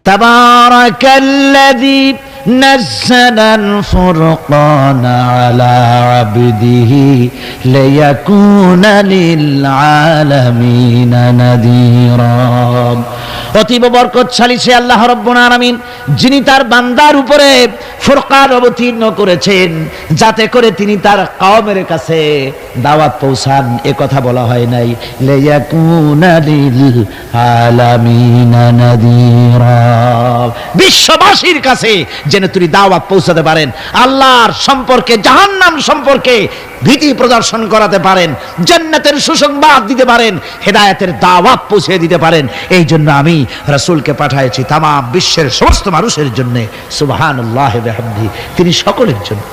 তাবারাকাল্লাযী নাযালাল ফুরকানা আলা আবদিহি লিয়াকুনা লিল আলামিনা নাযীরা। অতীব বরকতশালী সে আল্লাহ রাব্বুল আলামিন, যিনি তার বান্দার উপরে ফুরকান অবতীর্ণ করেছেন যাতে করে তিনি তার কওমের কাছে দাওয়াত পৌঁছান। এ কথা বলা হয় নাই লিয়াকুনা লিল আলামিনা নাযীরা, বিশ্ববাসীর কাছে যেন তিনি দাওয়াত পৌঁছাতে পারেন, আল্লাহর সম্পর্কে, জাহান্নাম সম্পর্কে ভীতি প্রদর্শন করাতে পারেন, জান্নাতের সুসংবাদ দিতে পারেন, হেদায়েতের দাওয়াত পৌঁছে দিতে পারেন। এই জন্য আমি রাসূলকে পাঠিয়েছি তাম বিশ্বের সমস্ত মানুষের জন্য। সুবহানাল্লাহি ওয়া বিহামদিহি, তিনি সকলের জন্য।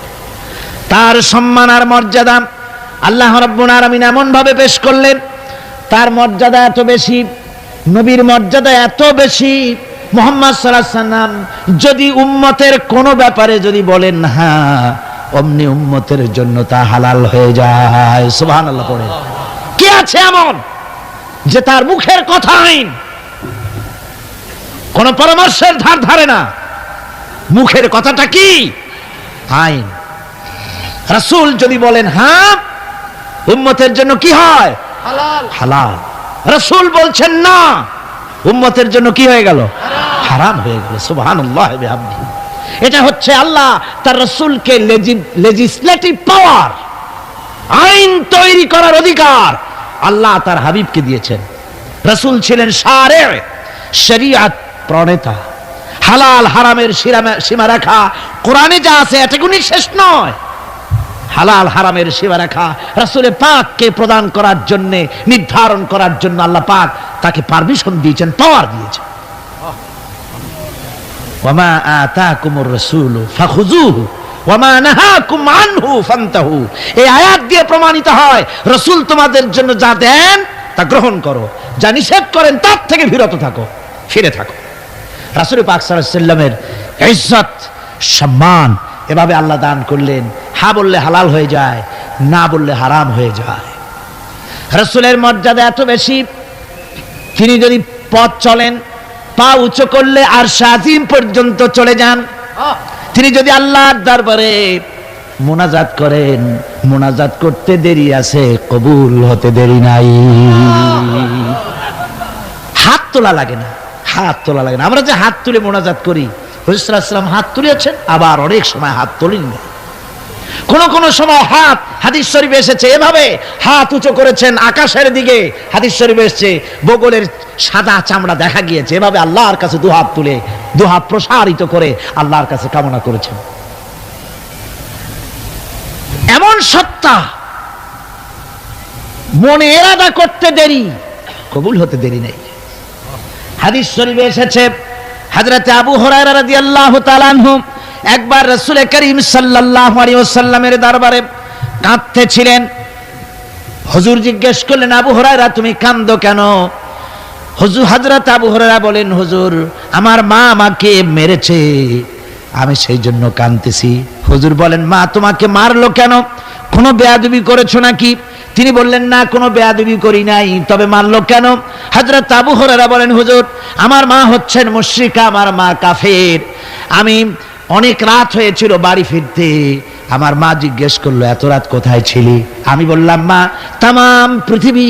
তার সম্মান আর মর্যাদা আল্লাহ রাব্বুল আলামিন এমন ভাবে পেশ করলেন, তার মর্যাদা এত বেশি, নবীর মর্যাদা এত বেশি, মুহাম্মদ সাল্লাল্লাহু আলাইহি ওয়াসাল্লাম যদি উম্মতের কোন ব্যাপারে যদি বলেন হ্যাঁ, অমনি উম্মতের জন্য তা হালাল হয়ে যায়। সুবহানাল্লাহ পড়ে। কি আছে এমন যে তার মুখের কথা আইন, কোন পরামর্শের ধার ধারে না, মুখের কথাটা কি আইন। রাসূল যদি বলেন হ্যাঁ, উম্মতের জন্য কি হয়? হালাল। হালাল। রাসূল বলছেন না, উম্মতের জন্য কি হয়ে গেল? হারাম হয়ে গেল। সুবহানাল্লাহি ওয়া বিহামদিহি। এটা হচ্ছে আল্লাহ তার রাসূলকে লেজিসলেটিভ পাওয়ার, আইন তৈরি করার অধিকার আল্লাহ তার হাবিবকে দিয়েছেন। রাসূল ছিলেন শারে, শরীয়ত প্রণেতা। হালাল হারামের সীমারেখা কোরআনে যা আছে এটুকুনি শেষ নয়, হালাল হারামের সীমারেখা রাসূল পাককে প্রদান করার জন্য, নির্ধারণ করার জন্য আল্লাহ পাক তাকে পারমিশন দিয়েছেন, পাওয়ার দিয়েছেন। ওয়ামা আতাকুমুর রাসূলু ফাখুযুহু ওয়ামা নাহাকুম আনহু ফান্তাহু। এই আয়াত দিয়ে প্রমাণিত হয় রাসূল তোমাদের জন্য যা দেন তা গ্রহণ করো, যা নিষেধ করেন তার থেকে বিরত থাকো, ফিরে থাকো। রাসূল পাক সাল্লাল্লাহু আলাইহি ওয়াসাল্লামের ইজ্জত সম্মান এভাবে আল্লাহ দান করলেন। হ্যাঁ বললে হালাল হয়ে যায়, না বললে হারাম হয়ে যায়। রাসূলের মর্যাদা এত বেশি, তিনি যদি পথ চলেন, পা উঁচু করলে আরশ আজিম পর্যন্ত চলে যান। তিনি যদি আল্লাহর দরবারে মুনাজাত করেন, মুনাজাত করতে দেরি আছে, কবুল হতে দেরি নাই। হাত তোলা লাগে না, হাত তোলা লাগে না। আমরা যে হাত তুলে মুনাজাত করি, হুজুর সাল্লাল্লাহু আলাইহি ওয়াসাল্লাম হাত তুলেছেন, আবার অনেক সময় হাত তোলেননি। কোন সময় হাত, হাদিস শরীফে এসেছে এভাবে হাত উঁচু করেছেন আকাশের দিকে, হাদিস শরীফে এসেছে বগলের সাদা চামড়া দেখা গিয়েছে, এভাবে আল্লাহর কাছে দুহাত তুলে, দুহাত প্রসারিত করে আল্লাহর কাছে কামনা করেছেন। এমন সত্তা, মনে এরাদা করতে দেরি, কবুল হতে দেরি নেই। হাদিস শরীফে এসেছে হযরত আবু হুরায়রা রাদিয়াল্লাহু তাআলা আনহু একবার রাসূল করিম সাল্লাল্লাহু আলাইহি ওয়াসাল্লামের দরবারে কাঁদতেছিলেন। হুজুর জিজ্ঞেস করলেন, আবু হুরায়রা তুমি কাঁদো কেন? হুজুর হযরত আবু হুরায়রা বলেন, হুজুর আমার মা আমাকে মেরেছে, আমি সেই জন্য কাঁদতেছি। হুজুর বলেন, মা তোমাকে মারলো কেন? কোনো বেয়াদবি করেছো নাকি? তিনি বললেন, না কোনো বেয়াদবি করি নাই, তবে মারলো কেন? হযরত আবু হুরায়রা বলেন, হুজুর আমার মা হচ্ছেন মুশরিকা, আমার মা কাফের। আমি অনেক রাত হয়েছিল বাড়ি ফিরতে, আমার মা জিজ্ঞেস করলো এত রাত কোথায় ছিলি? আমি বললাম, মা তাম পৃথিবী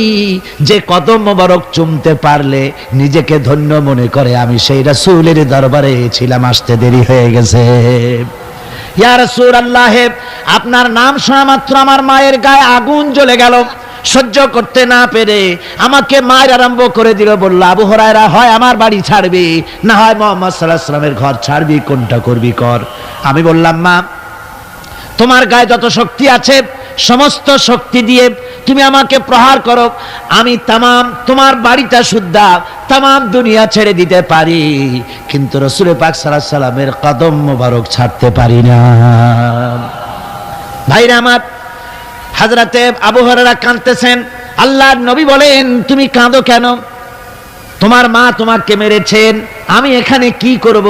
যে কদম মোবারক চুমতে পারলে নিজেকে ধন্য মনে করে, আমি সেই রাসূলের দরবারে ছিলাম, আসতে দেরি হয়ে গেছে। ইয়া রাসূলুল্লাহ, আপনার নাম শোনা মাত্র আমার মায়ের গায়ে আগুন জ্বলে গেল, সহ্য করতে না পেরে আমাকে মায়ের আরম্ভ করে দিল। বলল, আবু হুরায়রা হয় আমার বাড়ি ছাড়বি, না হয় মুহাম্মদ সাল্লাল্লাহু আলাইহি ওয়াসাল্লামের ঘর ছাড়বি, কোনটা করবি কর। আমি বললাম, মা তোমার গায়ে যত শক্তি আছে সমস্ত শক্তি দিয়ে তুমি আমাকে প্রহার করো, আমি তামাম তোমার বাড়িটা সুদ্ধা তামাম দুনিয়া ছেড়ে দিতে পারি, কিন্তু রাসূল পাক সাল্লাল্লাহু আলাইহি ওয়াসাল্লামের কদম মোবারক ছাড়তে পারি না। ভাইরা আমার, হযরতে আবু হুরায়রা কাঁদতেছেন। আল্লাহর নবী বলেন, তুমি কাঁদো কেন? তোমার মা তোমাকে মেরেছেন, আমি এখানে কি করব?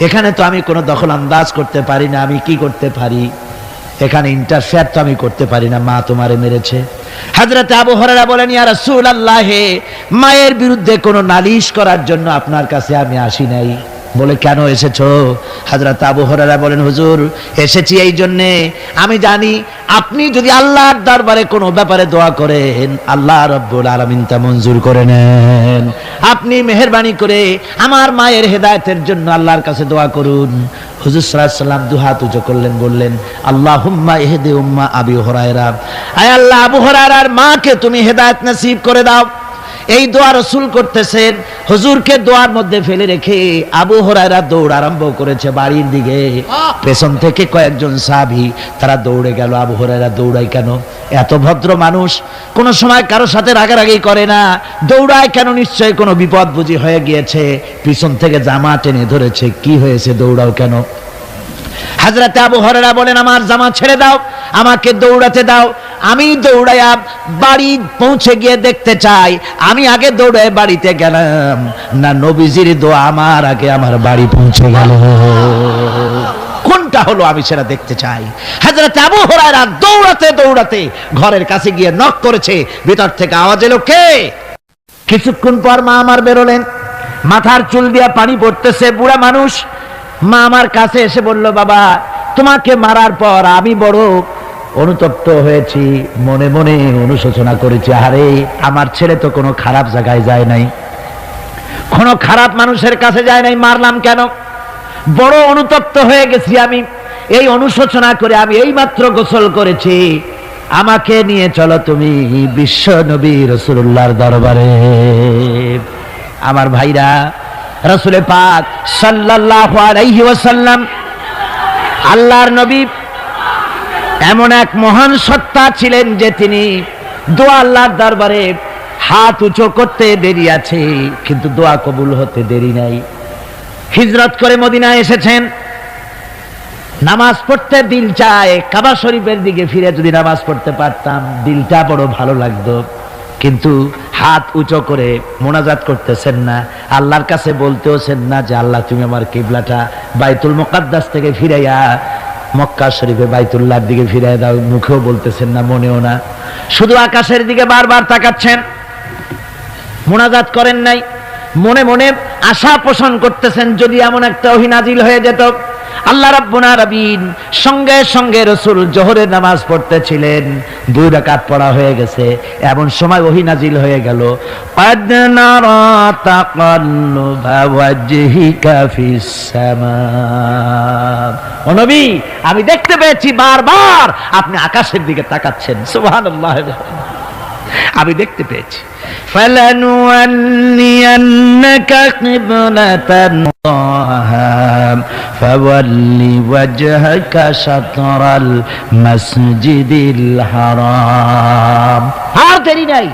এখানে তো আমি কোনো দখল আন্দাজ করতে পারি না, আমি কি করতে পারি? এখানে ইন্টারফেয়ার তো আমি করতে পারি না, মা তোমারে মেরেছে। হযরত আবু হুরায়রা বলেন, ইয়া রাসূলুল্লাহ, মায়ের বিরুদ্ধে কোনো নালিশ করার জন্য আপনার কাছে আমি আসি নাই, বলে কেন এসেছো? হযরত আবু হুরায়রা বলেন, হুজুর এসেছি এই জন্যে, আমি জানি আপনি যদি আল্লাহর দরবারে কোনো ব্যাপারে দোয়া করেন আল্লাহ রাব্বুল আলামিন তা মঞ্জুর করে নেন। আপনি মেহেরবানি করে আমার মায়ের হেদায়েতের জন্য আল্লাহর কাছে দোয়া করুন। হুজুর সাল্লাল্লাহু আলাইহি ওয়াসাল্লাম দুহাত উঁচু করলেন, বললেন, আল্লাহুম্মা ইহদি উম্মা আবি হুরায়রা, আয় আল্লাহ আবু হুরায়রার মাকে তুমি হেদায়েত নসিব করে দাও। এই দোয়া রাসূল করতেছেন, হুজুরকে দোয়ার মধ্যে ফেলে রেখে আবু হুরায়রা দৌড় আরম্ভ করেছে বাড়ির দিকে। পেছন থেকে কয়েকজন সাহাবী তারা দৌড়ে গেল। আবু হুরায়রা দৌড়ায় কেন? এত ভদ্র মানুষ, কোনো সময় কারো সাথে রাগারাগি করে না, দৌড়ায় কেন? নিশ্চয়ই কোনো বিপদ বুঝি হয়ে গিয়েছে। পিছন থেকে জামা টেনে ধরেছে, কি হয়েছে, দৌড়াও কেন? হযরত আবু হুরায়রা বলেন, আমার জামা ছেড়ে দাও, আমাকে দৌড়াতে দাও, আমি দৌড়াইয়া বাড়ি পৌঁছে গিয়ে দেখতে চাই আমি আগে দৌড়ে বাড়িতে গেলাম না নবীজির দোয়া আমার আগে আমার বাড়ি পৌঁছে গেল, কোনটা হলো আমি সেটা দেখতে চাই। হযরত আবু হুরায়রা দৌড়াতে দৌড়াতে ঘরের কাছে গিয়ে নক করেছে। ভিতর থেকে আওয়াজ এলো, কে? কিছুক্ষণ পর মা আমার বেরোলেন, মাথার চুল দিয়া পানি পড়তেছে, বুড়া মানুষ। মা আমার কাছে এসে বলল, বাবা তোমাকে মারার পর আমি বড় অনুতপ্ত হয়েছি, মনে মনে অনুশোচনা করেছি, আরে আমার ছেলে তো কোনো খারাপ জায়গায় যায় নাই, কোনো খারাপ মানুষের কাছে যায় নাই, মারলাম কেন? বড় অনুতপ্ত হয়ে গেছি আমি। এই অনুশোচনা করে আমি এই মাত্র গোসল করেছি, আমাকে নিয়ে চলো তুমি বিশ্ব নবী রাসূলুল্লাহর দরবারে। আমার ভাইরা, রাসূল পাক সাল্লাল্লাহু আলাইহি ওয়াসাল্লাম আল্লাহর নবী এমন এক মহান সত্তা ছিলেন যে তিনি দোয়া আল্লাহর দরবারে হাত উঁচু করতে দেরি আছে, কিন্তু দোয়া কবুল হতে দেরি নাই। হিজরত করে মদিনায় এসেছেন, নামাজ পড়তে দিল চায়, কাবা শরীফের দিকে ফিরে যদি নামাজ পড়তে পারতাম দিলটা বড় ভালো লাগতো, কিন্তু হাত উঁচু করে মোনাজাত করতেছেন না, আল্লাহর কাছে বলতেওছেন না যে আল্লাহ তুমি আমার কিবলাটা বাইতুল মুকাদ্দাস থেকে ফিরাইয়া মক্কা শরীফে বাইতুল্লাহর দিকে ফিরাই দাও, মুখেও বলতেছেন না, মনেও না, শুধু আকাশের দিকে বারবার তাকাচ্ছেন, মোনাজাত করেন নাই। মনে মনে আশা পোষণ করতেছেন যদি এমন একটা ওহী নাজিল হয়ে যেত। আল্লাহ রাব্বুল আলামিন সঙ্গে সঙ্গে রাসূল জোহরের নামাজ পড়তেছিলেন, 2 রাকাত পড়া হয়ে গেছে, এমন সময় ওহী নাজিল হয়ে গেল, ক্বাদ নারা তাকাল্লুবা ওয়াজহিকা ফিস সামা, ও নবী আমি দেখতে পেয়েছি বারবার আপনি আকাশের দিকে তাকাচ্ছেন, সুবহানাল্লাহ, আমি দেখতে পেয়েছি। ফালানুওয়াল্লিয়ান্নাকা কিবলাতান ফাওয়াল্লি ওয়াজহাকা শাতরাল মাসজিদিল হারাম। আর দেরি নাই,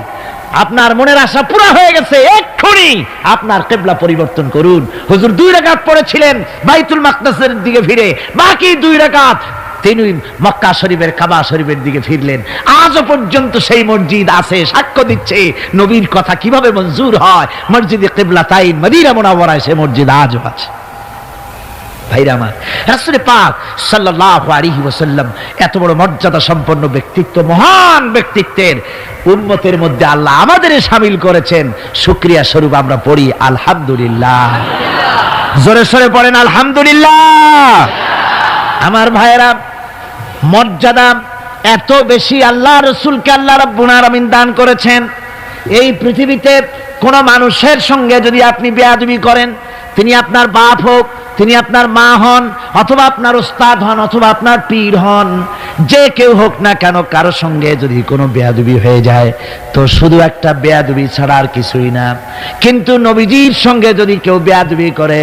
আপনার মনের আশা পুরা হয়ে গেছে, এক্ষুনি আপনার কিবলা পরিবর্তন করুন। হুজুর 2 রাকাত পড়েছিলেন বাইতুল মাকদাসের দিকে ফিরে, বাকি 2 রাকাত তিনি মক্কা শরীফের কাবা শরীফের দিকে ফিরলেন। আজও পর্যন্ত সেই মসজিদ আছে, সাক্ষ্য দিচ্ছে নবীর কথা কিভাবে মঞ্জুর হয়। মসজিদে কিবলাতাইন মদিনা মুনাওয়ারায় সেই মসজিদ আজও আছে। ভাইরা আমার, রাসূল পাক সাল্লাল্লাহু আলাইহি ওয়াসাল্লাম এত বড় মর্যাদা সম্পন্ন ব্যক্তিত্ব, মহান ব্যক্তিত্বের উম্মতের মধ্যে আল্লাহ আমাদের শামিল করেছেন। শুকরিয়া স্বরূপ আমরা পড়ি আলহামদুলিল্লাহ, জোরে সোরে পড়েন আলহামদুলিল্লাহ। আমার ভাইরা, মর্যাদা এত বেশি আল্লাহ রাসূলকে আল্লাহ রাব্বুল আলামিন দান করেছেন। এই পৃথিবীতে কোন মানুষের সঙ্গে যদি আপনি বেয়াদবি করেন, তিনি আপনার বাপ হোক, তিনি আপনার মা হন, অথবা আপনার উস্তাদ হন, অথবা আপনার পীর হন, যে কেউ হোক না কেন, কারো সঙ্গে যদি কোনো বেয়াদবি হয়ে যায় তো শুধু একটা বেয়াদবি ছাড়া আর কিছুই না। কিন্তু নবীজির সঙ্গে যদি কেউ বেয়াদবি করে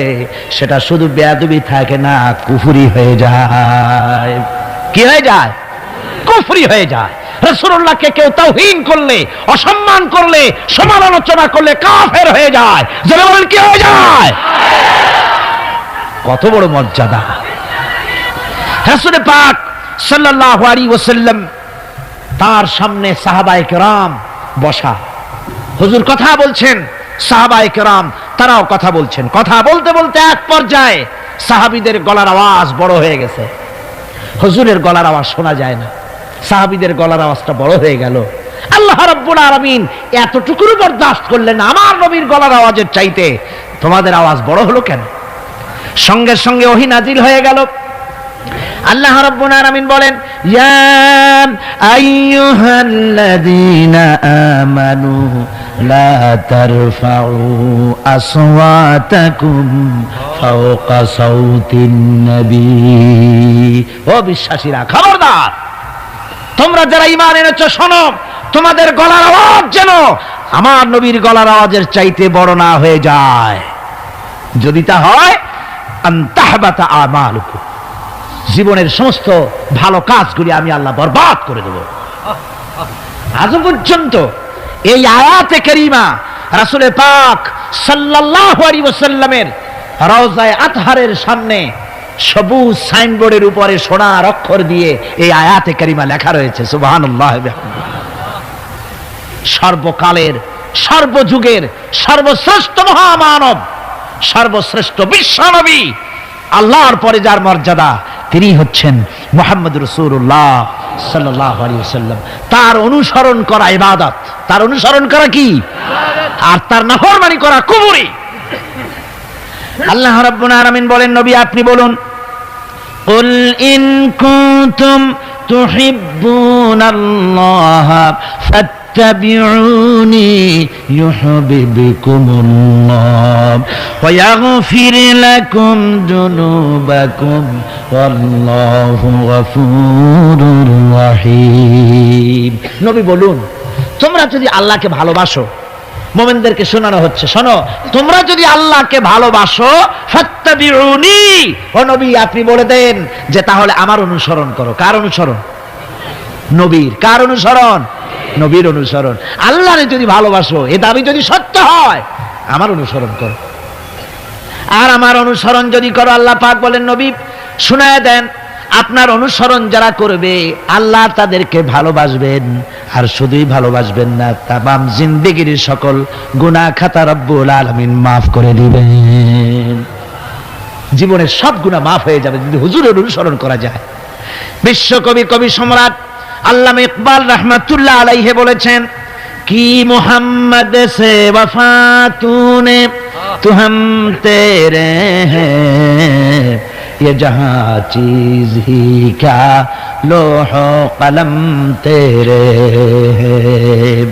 সেটা শুধু বেয়াদবি থাকে না, কুফরি হয়ে যায়। কি হয়ে যায়? কুফরি হয়ে যায়। রাসূলুল্লাহকে কেউ তাওহীন করলে, অসম্মান করলে, সমালোচনা করলে কাফের হয়ে যায়। যারা বলেন কি হয়ে যায়? কত বড় মর্যাদা! রাসূল পাক সাল্লাল্লাহু আলাইহি ওয়াসাল্লাম, তার সামনে সাহাবায়ে কেরাম বসা, হুজুর কথা বলছেন, সাহাবায়ে কেরাম তারাও কথা বলছেন। কথা বলতে বলতে এক পর্যায়ে সাহাবীদের গলার আওয়াজ বড় হয়ে গেছে, হুজুরের গলার আওয়াজ শোনা যায় না, সাহাবীদের গলার আওয়াজটা বড় হয়ে গেল। আল্লাহ রাব্বুল আলামিন এতটুকু বরদাস্ত করলেন, আমার নবীর গলার আওয়াজের চাইতে তোমাদের আওয়াজ বড় হলো কেন? সঙ্গে সঙ্গে ওহী নাজিল হয়ে গেল। আল্লাহ রাব্বুল আলামিন বলেন, ইয়া আইয়ুহাল্লাযীনা আমানু লা তারফাউ আসওয়াতাকুম ফাওকা সাউতিন নবী। ও বিশ্বাসীরা, খবরদার, তোমরা যারা ঈমান এনেছো শোনো, তোমাদের গলার আওয়াজ যেন আমার নবীর গলার আওয়াজের চাইতে বড় না হয়ে যায়। যদি তা হয়, আনতাহবাতা আমালুকুম, জীবনের সমস্ত ভালো কাজগুলি আমি আল্লাহ বরবাদ করে দেব। আজ পর্যন্ত এই আয়াতে কারিমা রাসূল পাক সাল্লাল্লাহু আলাইহি ওয়াসাল্লামের রওজায়ে আতহারের সামনে সবুজ সাইনবোর্ডের উপরে সোনার অক্ষর দিয়ে এই আয়াতে কারিমা লেখা রয়েছে। সুবহানাল্লাহ। সর্বকালের, সর্বযুগের সর্বশ্রেষ্ঠ মহামানব, সর্বশ্রেষ্ঠ বিশ্বনবী, আল্লাহর পরে যার মর্যাদা, তিনি হচ্ছেন মুহাম্মদ রাসূলুল্লাহ সাল্লাল্লাহু আলাইহি ওয়াসাল্লাম। তার অনুসরণ করা ইবাদত, তার অনুসরণ করা কি? আর তার নাফরমানি করা কুফরি। আল্লাহ রাব্বুল আলামিন বলেন, নবী আপনি বলুন, কুল ইন কুনতুম তুহিব্বুনাল্লাহ ফাত্তাবিউনি ইউহিব্বুকুমুল্লাহ ওয়া ইয়াগফির লাকুম যুনুবাকুম ওয়াল্লাহু গফুরুর রহিম। নবী বলুন, তোমরা যদি আল্লাহকে ভালোবাসো, মুমিনদেরকে শোনানো হচ্ছে, শোনো, তোমরা যদি আল্লাহকে ভালোবাসো, ফাত্তাবিউনি, ও নবী আপনি বলে দেন যে তাহলে আমার অনুসরণ করো। কার অনুসরণ? নবীর। কার অনুসরণ? নবীর অনুসরণ। আল্লাহরে যদি ভালোবাসো, এ দাবি যদি সত্য হয়, আমার অনুসরণ করো। আর আমার অনুসরণ যদি করো, আল্লাহ পাক বলেন, নবী শুনায় দেন, আপনার অনুসরণ যারা করবে আল্লাহ তাদেরকে ভালোবাসবেন। আর শুধুই ভালোবাসবেন না, তামাম জিন্দেগির সকল গুনাহ খাতা রব্বুল আলামিন মাফ করে দিবেন। জীবনের সব গুনাহ মাফ হয়ে যাবে যদি হুজুরের অনুসরণ করা যায়। বিশ্বকবি, কবি সম্রাট আল্লামা ইকবাল রহমাতুল্লাহ আলাইহি বলেছেন, কি মোহাম্মদ সে वफा तूने तू हम तेरे हैं, ये जहां चीज ही क्या लोहो कलम तेरे हैं।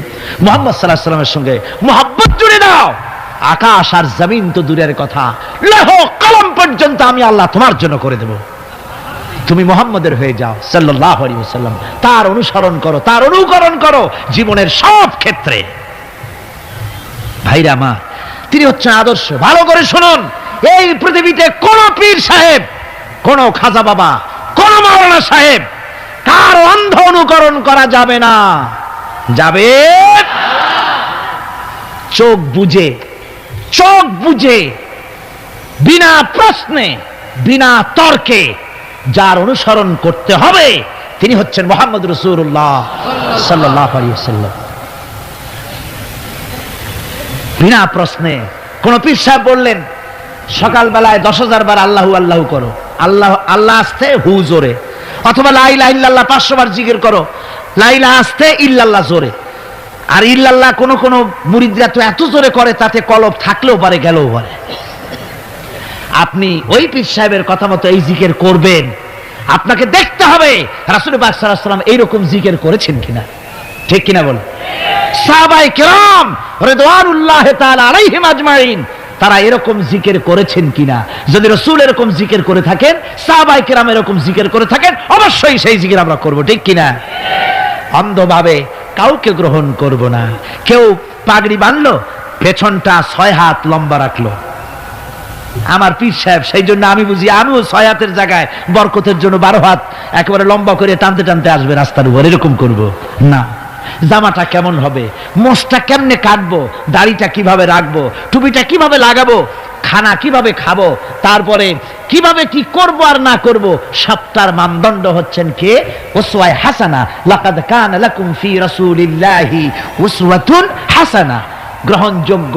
মুহাম্মদ সাল্লাল্লাহু আলাইহি ওয়াসাল্লামের সঙ্গে মোহাব্বত জুড়ে দাও, আকাশ আর জমিন তো দূরের কথা, লৌহ কলম পর্যন্ত আমি আল্লাহ তোমার জন্য করে দেব। তুমি মুহাম্মদের হয়ে যাও সাল্লাল্লাহু আলাইহি ওয়াসাল্লাম, তার অনুসরণ করো, তার অনুকরণ করো জীবনের সব ক্ষেত্রে। ভাইরা আমার, তিনি হচ্ছেন আদর্শ। ভালো করে শুনুন, এই পৃথিবীতে কোন পীর সাহেব, কোন খাজা বাবা, কোন মাওলানা সাহেব, কার অন্ধ অনুকরণ করা যাবে না। যাবে চোখ বুঝে, চোখ বুঝে, বিনা প্রশ্নে, বিনা তর্কে যার অনুসরণ করতে হবে তিনি হচ্ছেন মুহাম্মদ রাসূলুল্লাহ সাল্লাল্লাহু আলাইহি ওয়াসাল্লাম। বিনা প্রশ্নে। কোন পীর সাহেব বললেন সকালবেলায় 10,000 বার আল্লাহু আল্লাহু করো, আল্লাহ আল্লাহ আসতে হু জোরে, অথবা লা ইলাহা ইল্লাল্লাহ 500 বার জিকির করো, লা ইলাহা আসতে ইল্লাল্লাহ জোরে। আর ইল্লাল্লাহ কোন মুরিদরা তো এত জোরে করে তাতে কলব থাকলেও পারে, গেলেও পারে। আপনি ওই পীর সাহেবের কথা মতো এই জিকির করবেন, আপনাকে দেখতে হবে রাসূল পাক সাল্লাল্লাহু আলাইহি ওয়াসাল্লাম এইরকম জিকির করেছেন কিনা। ঠিক কিনা বলেন? সাহাবায়ে কেরাম রিদওয়ানুল্লাহ তাআলা আলাইহিম আজমাইন তারা এরকম জিকির করেছেন কিনা। যদি রাসূল এরকম জিকির করে থাকেন, সাহাবায়ে কেরাম এরকম জিকির করে থাকেন, অবশ্যই সেই জিকির আমরা করব। ঠিক কিনা? অন্ধভাবে কাউকে গ্রহণ করব না। কেউ পাগড়ি বাঁধলো, পেছনটা 6 হাত লম্বা রাখলো, আমার পীর সাহেব, সেই জন্য আমি বুঝি আমিও 6 হাতের জায়গায় বরকতের জন্য 12 হাত একেবারে লম্বা করে টানতে টানতে আসবে রাস্তার উপর, এরকম করব না। জামাটা কেমন হবে, মোষটা কেমনে কাটবো, দাড়িটা কিভাবে রাখবো, টুপিটা কিভাবে লাগাবো, খানা কিভাবে খাবো, তারপরে কিভাবে কি করব আর না করব, সবটার মানদণ্ড হচ্ছেন কে? উসওয়ায়ে হাসানা। লাকাদ কানা লাকুম ফি রাসূলিল্লাহি উসওয়াতুন হাসানা। গ্রহণযোগ্য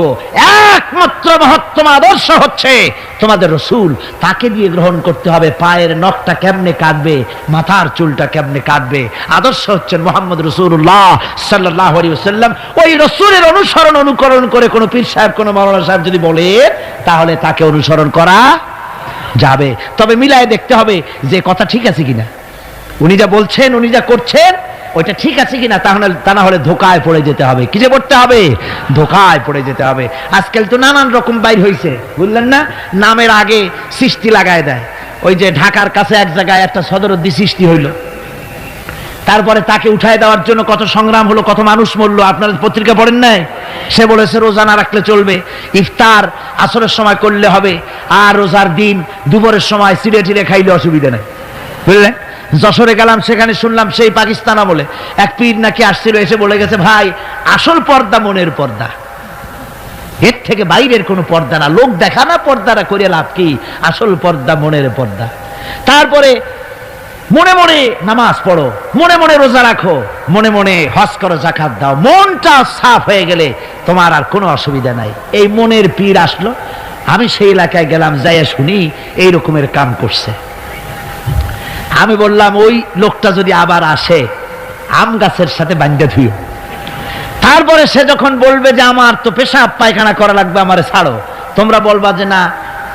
একমাত্র মহত্তম আদর্শ হচ্ছে তোমাদের রাসূল। তাকে দিয়ে গ্রহণ করতে হবে। পায়ের নখটা কেমনে কাটবে, মাথার চুলটা কেমনে কাটবে, আদর্শ হচ্ছেন মুহাম্মদ রাসূলুল্লাহ সাল্লাল্লাহু আলাইহি ওয়াসাল্লাম। ওই রাসূলের অনুসরণ অনুকরণ করে কোন পীর সাহেব, কোন মাওলানা সাহেব যদি বলে, তাহলে তাকে অনুসরণ করা যাবে, তবে মিলায় দেখতে হবে যে কথা ঠিক আছে কিনা, উনি যা বলছেন, উনি যা করছেন ওইটা ঠিক আছে কিনা, তা না হলে ধোকায় পড়ে যেতে হবে। কিসে পড়তে হবে? ধোকায় পড়ে যেতে হবে। আজকাল তো নানান রকম বাইর হয়েছে, বুঝলেন না? নামের আগে সৃষ্টি লাগায় দেয়। ওই যে ঢাকার কাছে এক জায়গায় একটা সদরদ্দি সৃষ্টি হইল, তারপরে তাকে উঠায় দেওয়ার জন্য কত সংগ্রাম হলো, কত মানুষ মরলো। আপনারা পত্রিকা পড়েন নাই? সে বলেছে রোজা না রাখলে চলবে, ইফতার আসরের সময় করলে হবে, আর রোজার দিন দুপুরের সময় চিড়ে টিড়ে খাইলে অসুবিধা নেই, বুঝলেন? যশোরে গেলাম, সেখানে শুনলাম সেই পাকিস্তান আমলে এক পীর নাকি আসছিল, এসে বলে গেছে ভাই আসল পর্দা মনের পর্দা, এর থেকে বাইরের কোনো পর্দা না, লোক দেখা না পর্দাটা করে লাভ কি, আসল পর্দা মনের পর্দা। তারপরে মনে মনে নামাজ পড়ো, মনে মনে রোজা রাখো, মনে মনে হজ করো, যাকাত দাও, মনটা সাফ হয়ে গেলে তোমার আর কোনো অসুবিধা নাই। এই মনের পীর আসলো, আমি সেই এলাকায় গেলাম, যাইয়া শুনি এই রকমের কাম করছে। আমি বললাম ওই লোকটা যদি আবার আসে আম গাছের সাথে বান্ধা থুইও। তারপরে সে যখন বলবে যে আমার তো পেশাব পায়খানা করা লাগবে, আমারে ছাড়ো, তোমরা বলবা যে না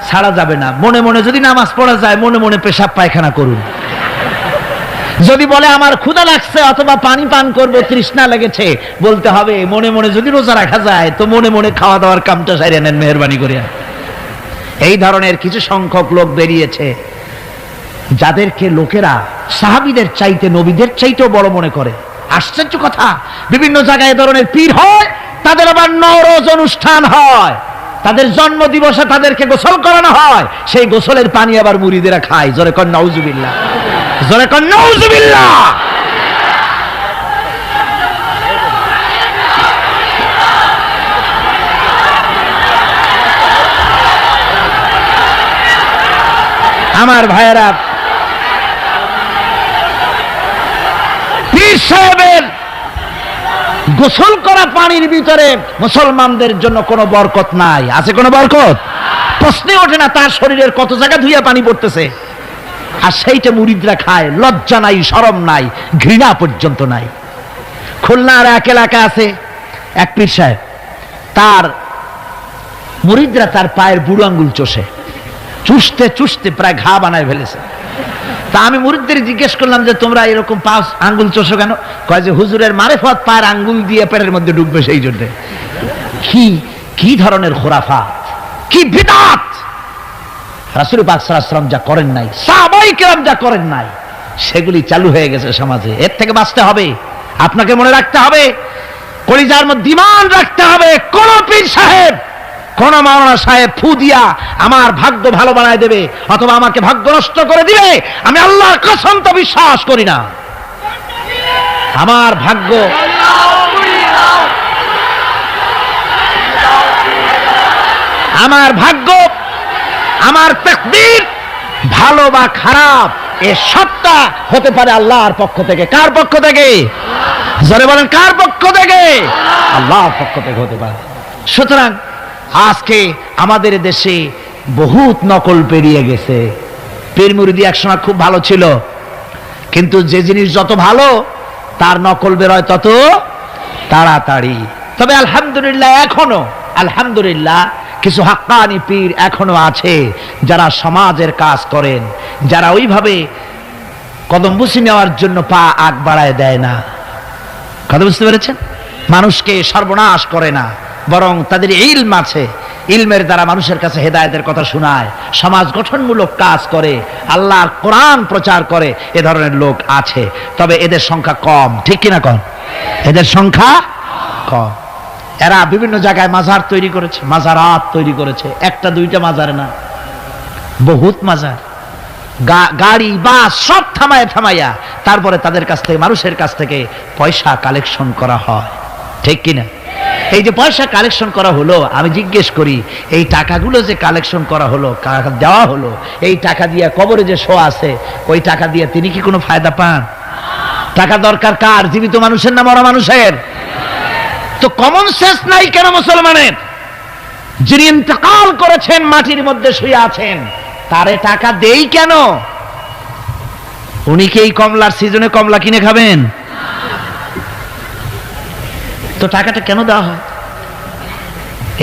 ছাড়া যাবে না, মনে মনে যদি নামাজ পড়া যায় মনে মনে পেশাব পায়খানা করুন। যদি বলে আমার ক্ষুধা লাগছে অথবা পানি পান করব, তৃষ্ণা লেগেছে, বলতে হবে মনে মনে যদি রোজা রাখা যায় তো মনে মনে খাওয়া দাওয়ার কামটা সারিয়ে নেন মেহেরবানি করে। এই ধরনের কিছু সংখ্যক লোক বেরিয়েছে যাদেরকে লোকেরা সাহাবীদের চাইতে, নবীদের চাইতেও বড় মনে করে। আশ্চর্য কথা, বিভিন্ন জায়গায় এ ধরনের পীর হয়, তাদের আবার নওরোজ অনুষ্ঠান হয়, তাদের জন্ম দিবসে তাদেরকে গোসল করানো হয়, সেই গোসলের পানি আবার মুরিদেরা খায়। জোরে কর নাউজুবিল্লাহ, জোরে কর নাউজুবিল্লাহ। আমার ভাইয়েরা, পীর সাহেবের গোসল করা পানির ভিতরে মুসলমানদের জন্য কোনো বরকত নাই। আছে কোনো বরকত? প্রশ্নে ওঠে না। তার শরীরের কত জায়গা ধুইয়া পানি পড়তেছে, আর সেইটা মুরিদরা খায়। লজ্জা নাই, শরম নাই, ঘৃণা পর্যন্ত নাই। খুলনার এক এলাকা আছে এক পীর সাহেব, তার মুরিদরা তার পায়ের বুড়ো আঙ্গুল চষে, চুষতে চুষতে প্রায় ঘা বানায় ফেলেছে। তা আমি মুরিদদের জিজ্ঞেস করলাম যে তোমরা এরকম পা আঙ্গুল চষো কেন? কয় যে হুজুরের মারেফত পায়ের আঙ্গুল দিয়ে পেটের মধ্যে ঢুকবে সেই জন্য। কি ধরনের খোরাফাত, কি বিদআত! রাসূল পাক সাল্লাল্লাহু আলাইহি ওয়াসাল্লাম যা করেন নাই, সাহাবায়ে কেরাম যা করেন নাই, সেগুলি চালু হয়ে গেছে সমাজে। এর থেকে বাঁচতে হবে, আপনাকে মনে রাখতে হবে, কলিজার মধ্যে ঈমান রাখতে হবে। কোন পীর সাহেব, কোন মাওলানা সাহেব ফু দিয়া আমার ভাগ্য ভালো বানায় দেবে অথবা আমাকে ভাগ্য নষ্ট করে দিবে, আমি আল্লাহর কসম তো বিশ্বাস করি না। আমার ভাগ্য, আমার তাকদীর ভালো বা খারাপ এ সবটা হতে পারে আল্লাহর পক্ষ থেকে। কার পক্ষ থেকে? জোরে বলেন, কার পক্ষ থেকে? আল্লাহর পক্ষ থেকে হতে পারে। সুতরাং আজকে আমাদের দেশে বহুত নকল পেরিয়ে গেছে। পীর মুরিদি একসময় খুব ভালো ছিল, কিন্তু যে জিনিস যত ভালো তার নকল বেরোয় তত তাড়াতাড়ি। তবে আলহামদুলিল্লাহ, আলহামদুলিল্লাহ কিছু হাক্কানি পীর এখনো আছে যারা সমাজের কাজ করেন, যারা ওইভাবে কদম বুঝি নেওয়ার জন্য পা আগ বাড়ায় দেয় না। কথা বুঝতে পেরেছেন? মানুষকে সর্বনাশ করে না, বরং তাদের ইলম আছে, ইলমের দ্বারা মানুষের কাছে হেদায়েতের কথা শোনায়, সমাজ গঠনমূলক কাজ করে, আল্লাহর কোরআন প্রচার করে। এ ধরনের লোক আছে, তবে এদের সংখ্যা কম। ঠিক কিনা কম? এদের সংখ্যা কম। এরা বিভিন্ন জায়গায় মাজার তৈরি করেছে, মাজারাত তৈরি করেছে, একটা দুইটা মাজার না, বহুত মাজার, গাড়ি বাস সব থামাইয়া তারপরে তাদের কাছ থেকে, মানুষের কাছ থেকে পয়সা কালেকশন করা হয়। ঠিক কিনা? এই যে পয়সা কালেকশন করা হলো, আমি জিজ্ঞেস করি এই টাকাগুলো যে কালেকশন করা হলো, দেওয়া হলো, এই টাকা দিয়ে কবরে যে শো আছে, ওই টাকা দিয়ে তিনি কি কোনো ফায়দা পান? টাকা দরকার কার? জীবিত মানুষের না মরা মানুষের? তো কমন সেন্স নাই কেন মুসলমানের? যিনি ইন্তেকাল করেছেন, মাটির মধ্যে শুয়ে আছেন, তারে টাকা দেই কেন? উনি কি এই কমলার সিজনে কমলা কিনে খাবেন? তো টাকাটা কেন দেওয়া হয়?